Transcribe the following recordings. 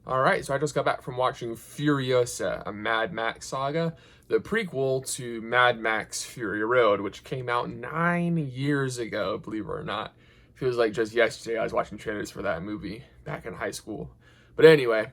Alright, so I just got back from watching Furiosa, a Mad Max saga, the prequel to Mad Max Fury Road, which came out 9 years ago, believe it or not. Feels like just yesterday I was watching trailers for that movie back in high school. But anyway,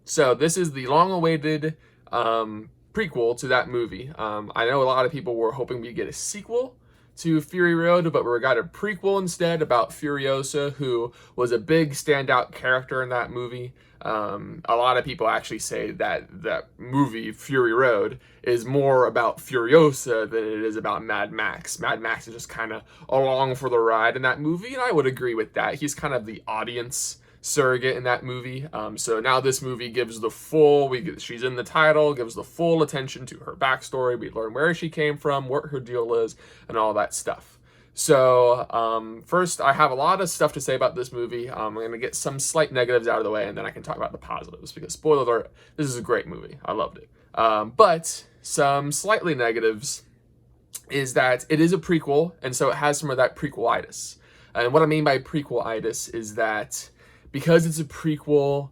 so this is the long-awaited prequel to that movie. I know a lot of people were hoping we get a sequel to Fury Road, but we got a prequel instead about Furiosa, who was a big standout character in that movie. A lot of people actually say that that movie, Fury Road, is more about Furiosa than it is about Mad Max. Mad Max is just kind of along for the ride in that movie, and I would agree with that. He's kind of the audience surrogate in that movie. So now this movie gives the full, she's in the title, gives the full attention to her backstory. We learn where she came from, what her deal is, and all that stuff. So first, I have a lot of stuff to say about this movie. I'm going to get some slight negatives out of the way, and then I can talk about the positives, because spoiler alert, this is a great movie. I loved it. But some slightly negatives is that it is a prequel, and so it has some of that prequelitis. And what I mean by prequelitis is that because it's a prequel,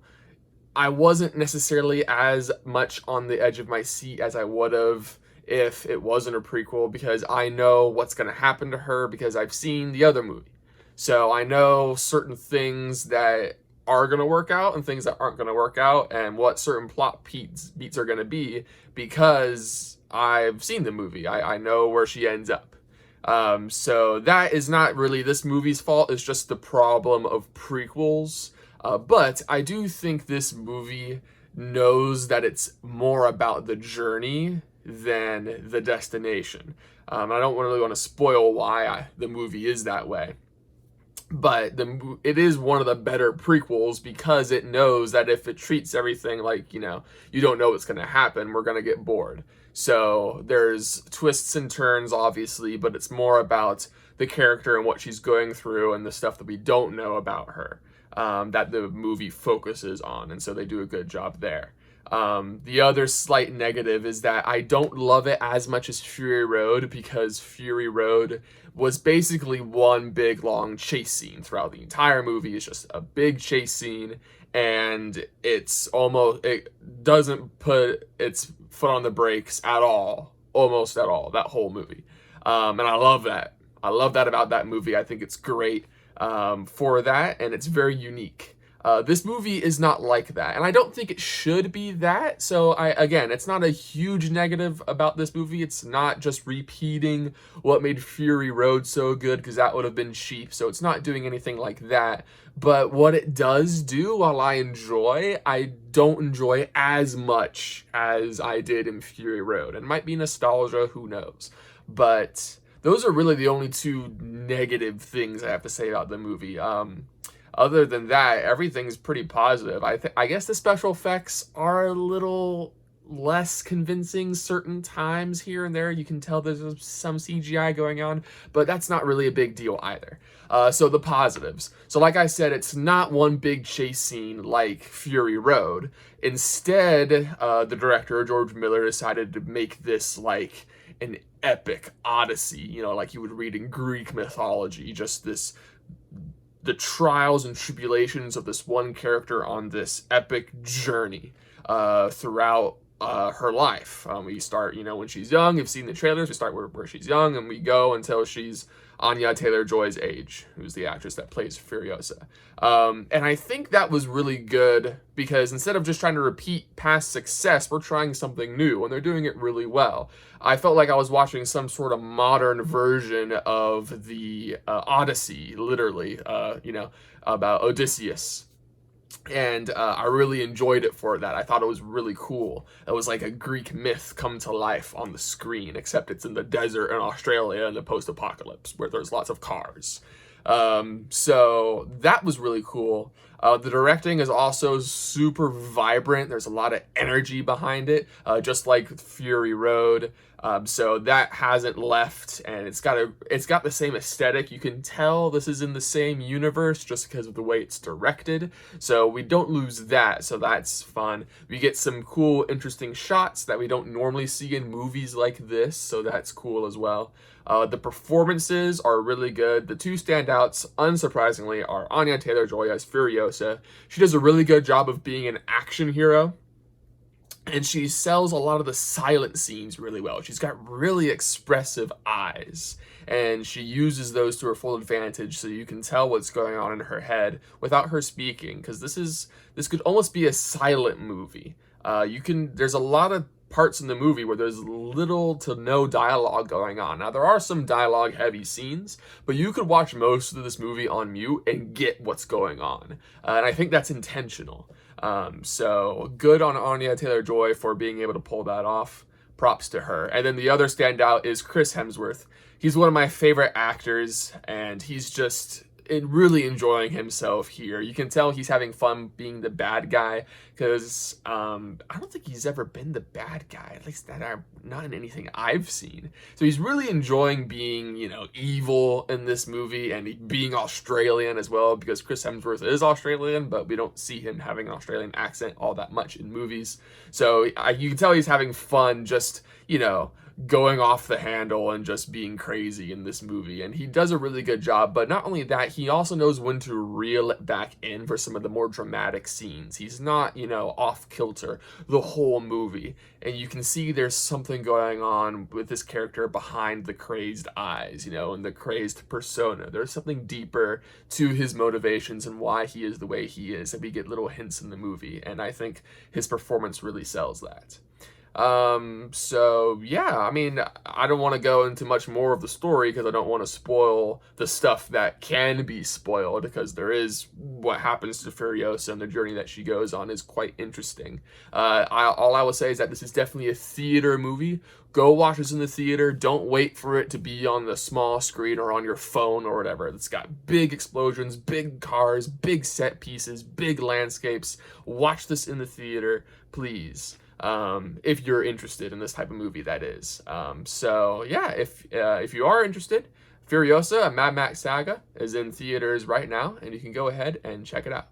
I wasn't necessarily as much on the edge of my seat as I would have if it wasn't a prequel, because I know what's going to happen to her because I've seen the other movie. So I know certain things that are going to work out and things that aren't going to work out, and what certain plot beats are going to be because I've seen the movie. I know where she ends up. So that is not really this movie's fault. It's just the problem of prequels. But I do think this movie knows that it's more about the journey than the destination. I don't really want to spoil why the movie is that way. But it is one of the better prequels because it knows that if it treats everything like, you don't know what's going to happen, we're going to get bored. So there's twists and turns, obviously, but it's more about the character and what she's going through and the stuff that we don't know about her that the movie focuses on. And so they do a good job there. The other slight negative is that I don't love it as much as Fury Road, because Fury Road was basically one big long chase scene throughout the entire movie. It's just a big chase scene, and it doesn't put its foot on the brakes at all, almost at all, that whole movie. And I love that. I love that about that movie. I think it's great for that, and it's very unique. This movie is not like that, and I don't think it should be that. So again, it's not a huge negative about this movie. It's not just repeating what made Fury Road so good, because that would have been cheap. So it's not doing anything like that. But what it does do, while I don't enjoy as much as I did in Fury Road. And it might be nostalgia, who knows? But those are really the only two negative things I have to say about the movie. Other than that, everything's pretty positive. I guess the special effects are a little less convincing certain times here and there. You can tell there's some CGI going on, but that's not really a big deal either. So the positives. So like I said, it's not one big chase scene like Fury Road. Instead, the director, George Miller, decided to make this like an epic odyssey, like you would read in Greek mythology, just the trials and tribulations of this one character on this epic journey throughout her life. We start, when she's young. You've seen the trailers. We start where she's young, and we go until she's Anya Taylor-Joy's age, who's the actress that plays Furiosa. And I think that was really good, because instead of just trying to repeat past success, we're trying something new, and they're doing it really well. I felt like I was watching some sort of modern version of the Odyssey, literally, about Odysseus. And I really enjoyed it for that. I thought it was really cool. It was like a Greek myth come to life on the screen, except it's in the desert in Australia in the post-apocalypse where there's lots of cars. So that was really cool. The directing is also super vibrant. There's a lot of energy behind it, just like Fury Road. So that hasn't left, and it's got the same aesthetic. You can tell this is in the same universe just because of the way it's directed. So we don't lose that. So that's fun. We get some cool, interesting shots that we don't normally see in movies like this. So that's cool as well. The performances are really good. The two standouts, unsurprisingly, are Anya Taylor-Joy as Furiosa. She does a really good job of being an action hero, and she sells a lot of the silent scenes really well. She's got really expressive eyes, and she uses those to her full advantage, so you can tell what's going on in her head without her speaking, because this could almost be a silent movie. There's a lot of parts in the movie where there's little to no dialogue going on. Now, there are some dialogue heavy scenes, but you could watch most of this movie on mute and get what's going on. And I think that's intentional. So good on Anya Taylor-Joy for being able to pull that off. Props to her. And then the other standout is Chris Hemsworth. He's one of my favorite actors, and he's just really enjoying himself here. You can tell he's having fun being the bad guy, because I don't think he's ever been the bad guy, at least not in anything I've seen. So he's really enjoying being, evil in this movie, and being Australian as well, because Chris Hemsworth is Australian, but we don't see him having an Australian accent all that much in movies. So you can tell he's having fun just, going off the handle and just being crazy in this movie, and he does a really good job. But not only that, he also knows when to reel it back in for some of the more dramatic scenes. He's not, off kilter the whole movie, and you can see there's something going on with this character behind the crazed eyes, and the crazed persona. There's something deeper to his motivations and why he is the way he is, and we get little hints in the movie, and I think his performance really sells that. So yeah, I don't want to go into much more of the story because I don't want to spoil the stuff that can be spoiled, because what happens to Furiosa and the journey that she goes on is quite interesting. All I will say is that this is definitely a theater movie. Go watch this in the theater. Don't wait for it to be on the small screen or on your phone or whatever. It's got big explosions, big cars, big set pieces, big landscapes. Watch this in the theater, please. If you're interested in this type of movie, that is. So yeah, if you are interested, Furiosa, a Mad Max Saga, is in theaters right now, and you can go ahead and check it out.